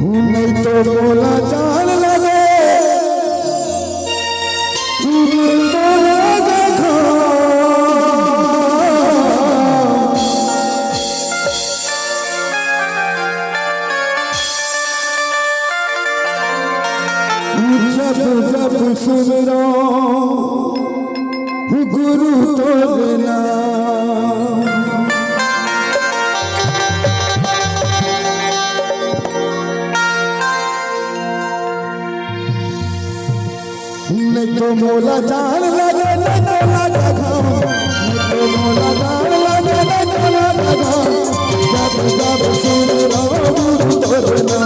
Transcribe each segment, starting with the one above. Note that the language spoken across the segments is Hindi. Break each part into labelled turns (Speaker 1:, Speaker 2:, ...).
Speaker 1: नहीं तो बोला जान लगे नहीं तो लगे जब जब सुमिरो गुरु तो बिना नहीं तो मोला जान लगे नहीं तो लगे घाम नहीं तो मोला जान लगे नहीं तो लगे घाम जब जब सुमिरो गुरु तो बिना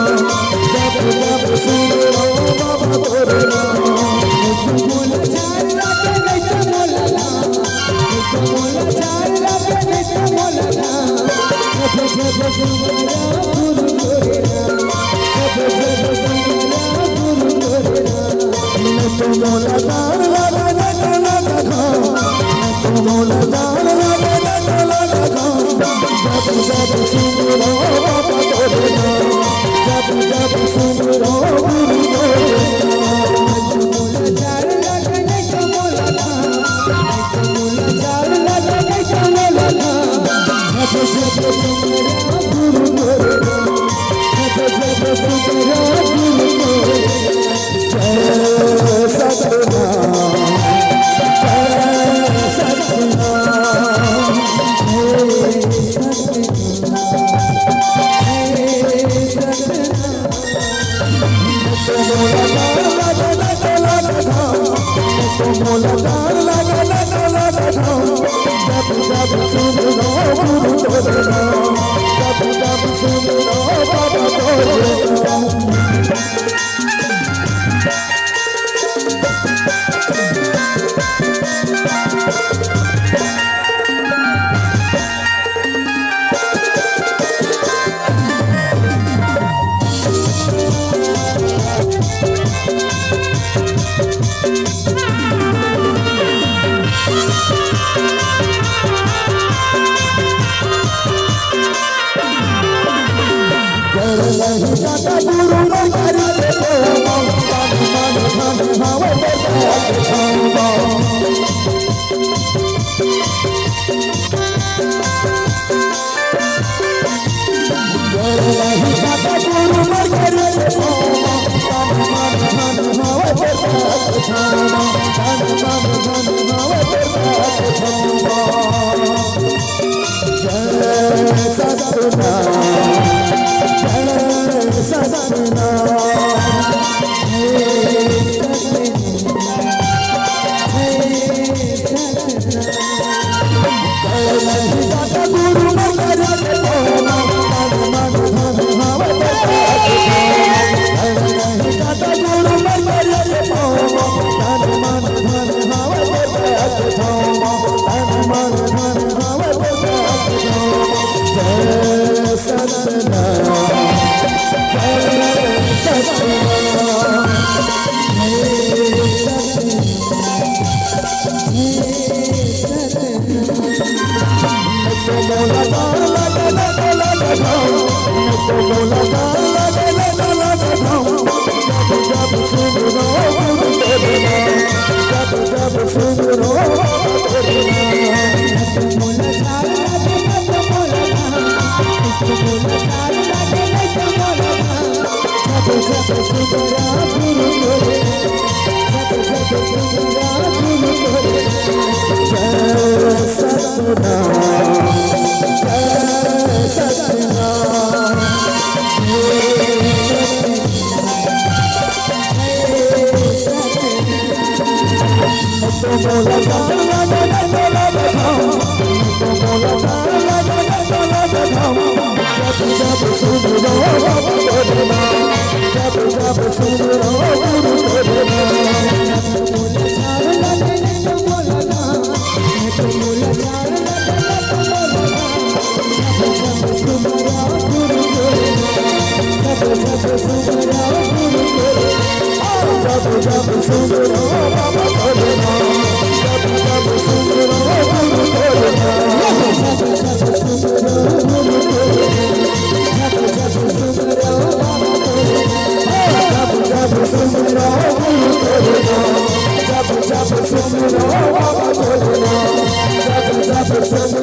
Speaker 1: जब जब सुमिरो बाबा तो बिना मोला जान लगे नहीं तो मोला जान लगे नहीं तो मोला जब जब सुमिरो गुरु तो बिना जब जब सुमिरो गुरु तो बिना तो मोला जान लगे नहीं तो लगे घाम तो मोला जान लगे नहीं तो लगे घाम जब जब सुमिरो बाबा तो बिना जब जब सुमिरो गुरु तो बिना मोला जान लगे नहीं तो मोला जान लगे नहीं तो मोला जब जब सुमिरो गुरु तो बिना जब जब सुमिरो गुरु तो सतनाम मोला जान लगे नहीं तो लगे घाम जब जब सुमिरो गुरु तो बिना जब जब सुमिरो बाबा तो बिना नहीं जाता गुरु मन करके तो मन मन धन हवे तो छाऊंगा नहीं जाता गुरु मन करके तो मन मन धन हवे तो छाऊंगा धन मन धन हवे तो छाऊंगा जय सतनाम गुरु मन करके गुरु मन करके सुमरो गुरु तेरे नाम, जब जब सुमरो बाबा भोलेनाथ, जब जब सुमरो